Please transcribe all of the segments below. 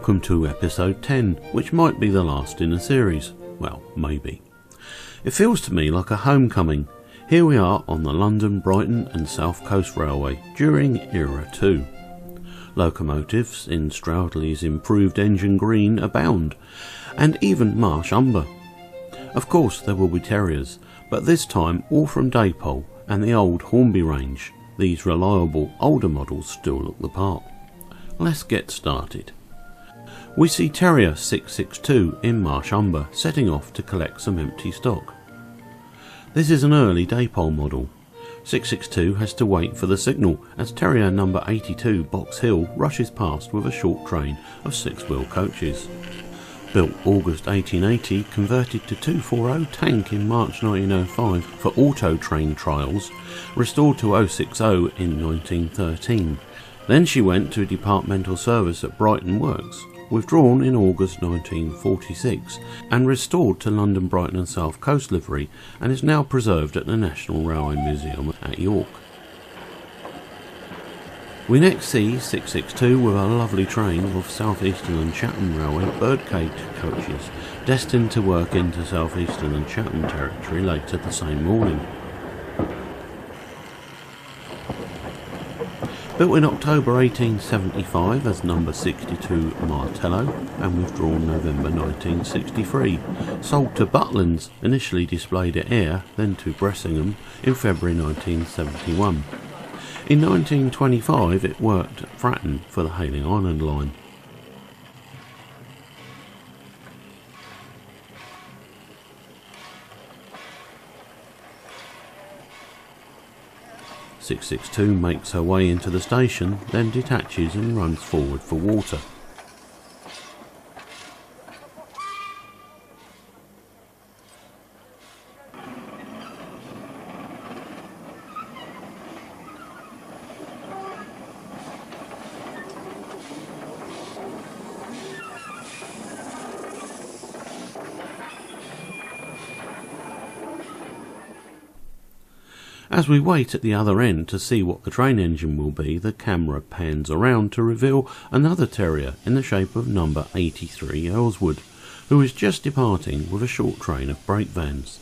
welcome to episode 10, which might be the last in a series. Well, maybe. It feels to me like a homecoming. Here we are on the London, Brighton and South Coast Railway during Era 2. Locomotives in Stroudley's improved engine green abound, and even Marsh Umber. Of course there will be Terriers, but this time all from Dapol and the old Hornby range. These reliable older models still look the part. Let's get started. We see Terrier 662 in Marsh Umber setting off to collect some empty stock. This is an early Dapol model. 662 has to wait for the signal as Terrier number 82 Box Hill rushes past with a short train of 6-wheel coaches. Built August 1880, converted to 240 tank in March 1905 for auto train trials, restored to 060 in 1913. Then she went to departmental service at Brighton Works, withdrawn in August 1946 and restored to London, Brighton and South Coast livery, and is now preserved at the National Railway Museum at York. We next see 662 with a lovely train of South Eastern and Chatham Railway Birdcage coaches, destined to work into South Eastern and Chatham territory later the same morning. Built in October 1875 as number 62 Martello and withdrawn November 1963. Sold to Butlins, initially displayed at Ayr, then to Bressingham in February 1971. In 1925 it worked at Fratton for the Hayling Island line. .662 makes her way into the station, then detaches and runs forward for water. As we wait at the other end to see what the train engine will be, the camera pans around to reveal another Terrier in the shape of number 83 Earlswood, who is just departing with a short train of brake vans.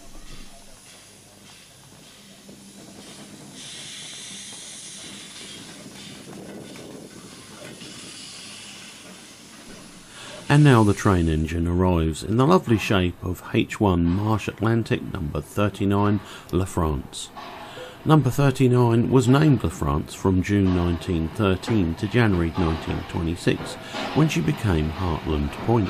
And now the train engine arrives in the lovely shape of H1 Marsh Atlantic number 39 La France. Number 39 was named La France from June 1913 to January 1926, when she became Heartland Point.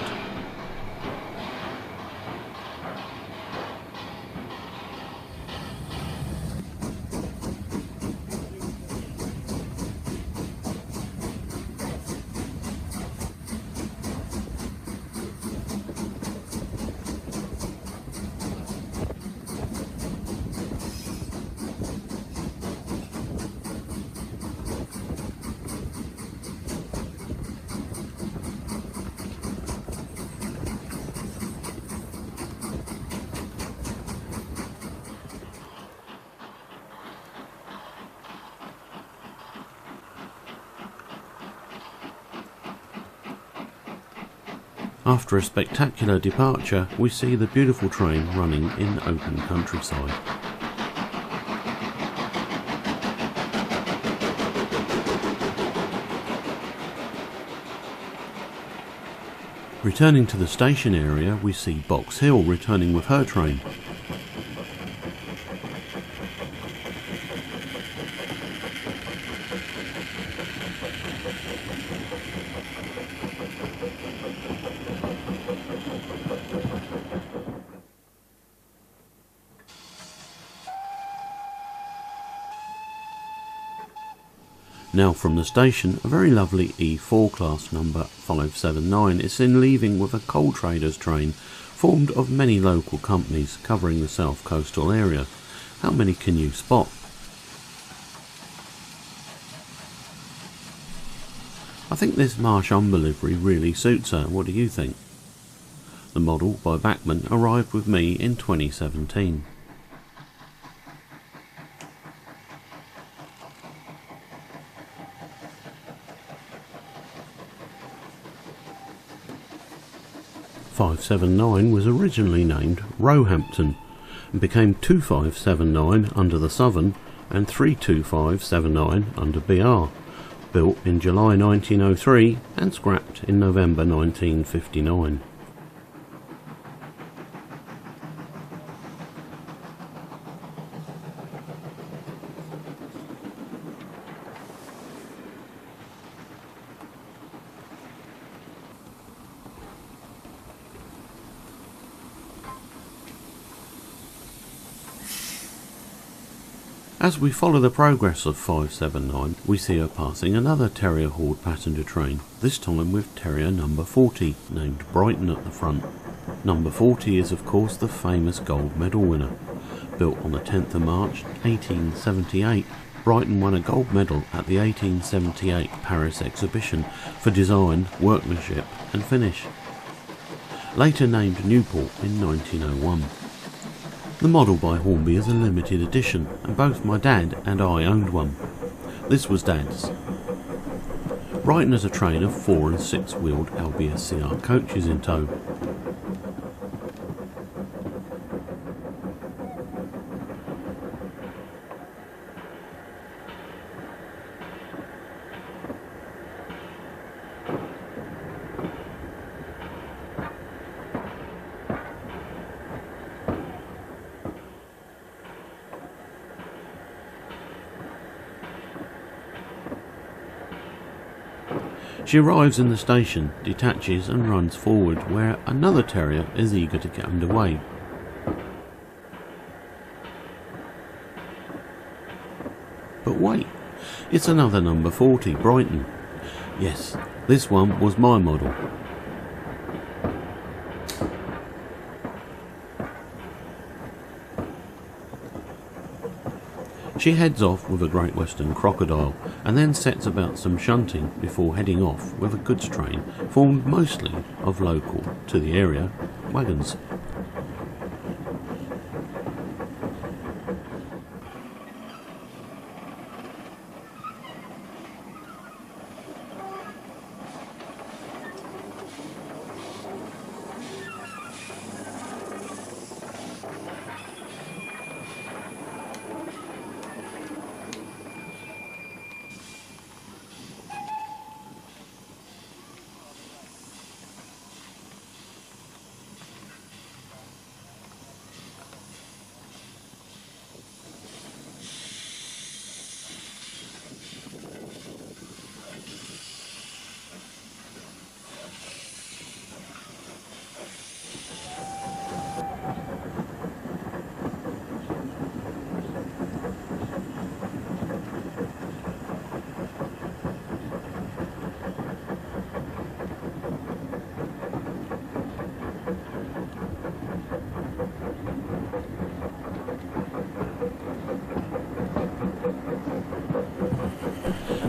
After a spectacular departure, we see the beautiful train running in open countryside. Returning to the station area, we see Box Hill returning with her train. Now from the station, a very lovely E4 class number 579 is seen leaving with a coal traders train formed of many local companies covering the south coastal area. How many can you spot? I think this Marsh Umber livery really suits her. What do you think? The model by Bachmann arrived with me in 2017. 579 was originally named Roehampton and became 2579 under the Southern and 32579 under BR, built in July 1903 and scrapped in November 1959. As we follow the progress of 579, we see her passing another Terrier Horde passenger train, this time with Terrier number 40, named Brighton at the front. Number 40 is of course the famous gold medal winner. Built on the 10th of March 1878, Brighton won a gold medal at the 1878 Paris exhibition for design, workmanship and finish. Later named Newport in 1901. The model by Hornby is a limited edition, and both my dad and I owned one. This was Dad's. Brighton has a train of 4 and 6 wheeled LB&SCR coaches in tow. She arrives in the station, detaches and runs forward where another terrier is eager to get underway. But wait, it's another number 40, Brighton. Yes, this one was my model. She heads off with a Great Western crocodile and then sets about some shunting before heading off with a goods train formed mostly of local, to the area, wagons.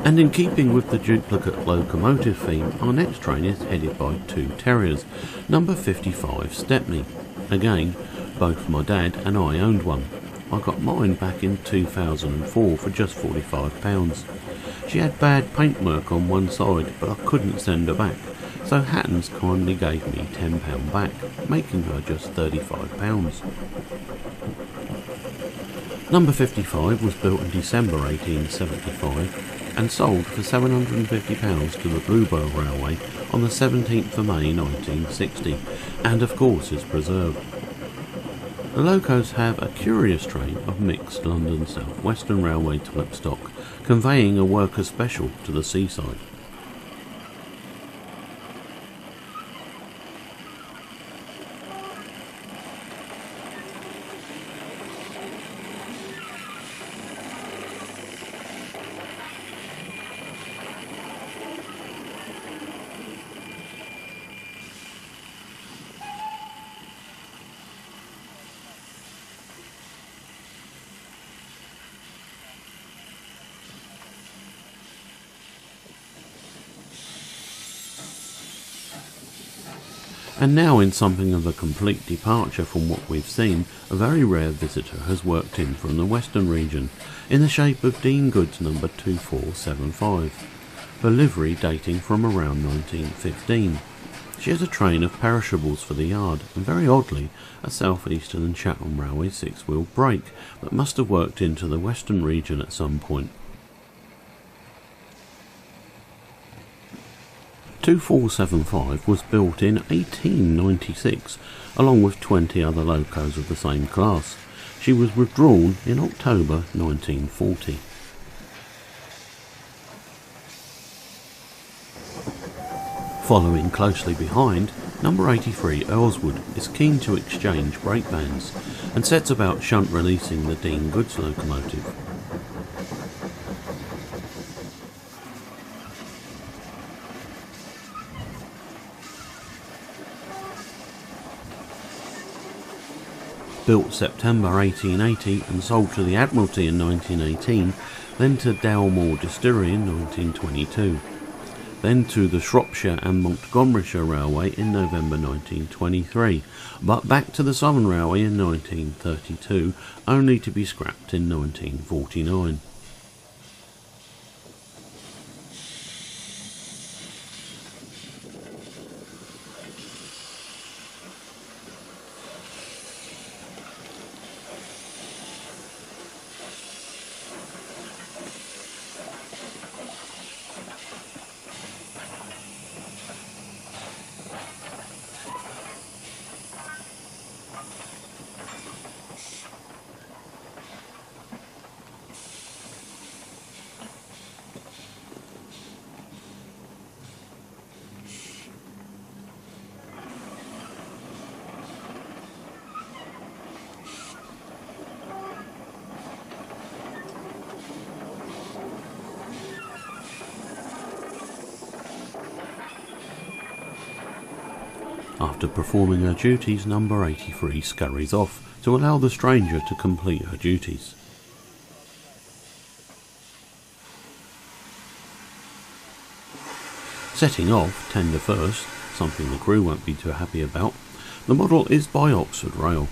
And in keeping with the duplicate locomotive theme, our next train is headed by 2 terriers, number 55 Stepney. Again, both my dad and I owned one. I got mine back in 2004 for just £45. She had bad paintwork on one side, but I couldn't send her back, so Hattons kindly gave me £10 back, making her just £35. Number 55 was built in December 1875 and sold for £750 to the Bluebell Railway on the 17th of May 1960, and of course is preserved. The Locos have a curious train of mixed London South Western Railway type stock, conveying a worker special to the seaside. And now, in something of a complete departure from what we've seen, a very rare visitor has worked in from the western region, in the shape of Dean Goods number 2475, the livery dating from around 1915. She has a train of perishables for the yard, and very oddly a South Eastern and Chatham Railway six-wheel brake that must have worked into the western region at some point. 2475 was built in 1896 along with 20 other locos of the same class. She was withdrawn in October 1940. Following closely behind, number 83 Earlswood is keen to exchange brake bands and sets about shunt releasing the Dean Goods locomotive. Built September 1880 and sold to the Admiralty in 1918, then to Dalmore Distillery in 1922. Then to the Shropshire and Montgomeryshire Railway in November 1923, but back to the Southern Railway in 1932, only to be scrapped in 1949. After performing her duties, number 83 scurries off to allow the stranger to complete her duties. Setting off, tender first, something the crew won't be too happy about, the model is by Oxford Rail.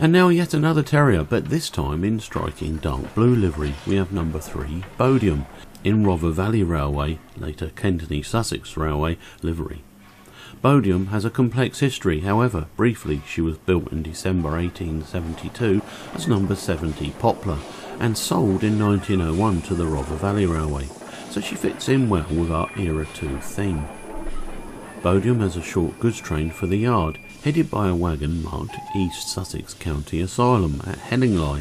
And now yet another terrier, but this time in striking dark blue livery. We have number 3 Bodium in Rother Valley Railway, later Kentney Sussex Railway livery. Bodium has a complex history, however, briefly she was built in December 1872 as number 70 Poplar and sold in 1901 to the Rother Valley Railway, so she fits in well with our Era 2 theme. Bodium has a short goods train for the yard, headed by a wagon marked East Sussex County Asylum at Hellingly.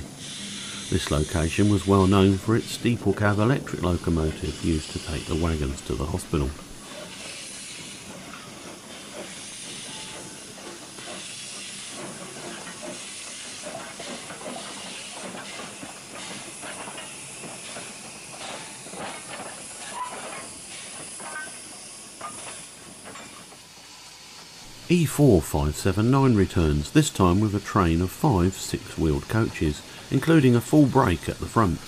This location was well known for its steeple cab electric locomotive used to take the wagons to the hospital. E4579 returns, this time with a train of 5 six-wheeled coaches, including a full brake at the front.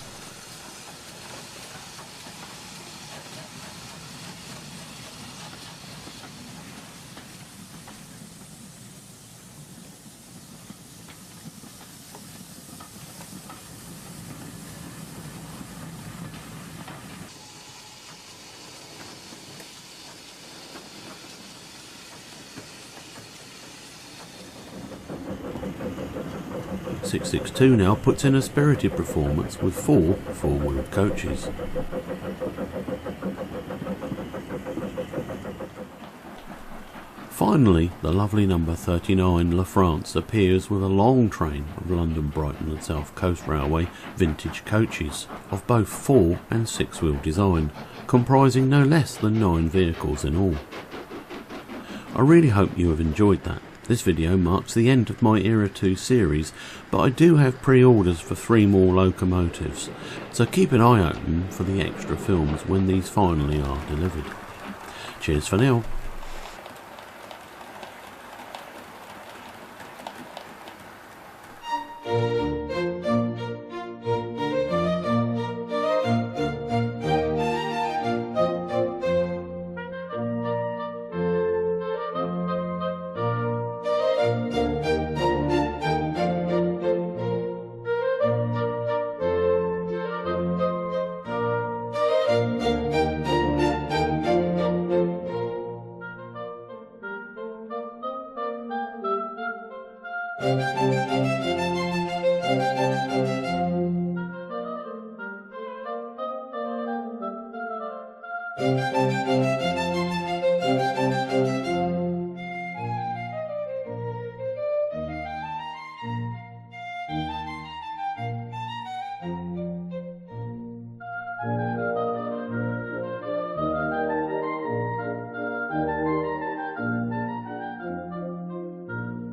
.662 now puts in a spirited performance with 4 four-wheeled coaches. Finally, the lovely number 39 La France appears with a long train of London, Brighton and South Coast Railway vintage coaches of both 4 and 6-wheel design, comprising no less than 9 vehicles in all. I really hope you have enjoyed that. This video marks the end of my Era 2 series, but I do have pre-orders for 3 more locomotives, so keep an eye open for the extra films when these finally are delivered. Cheers for now.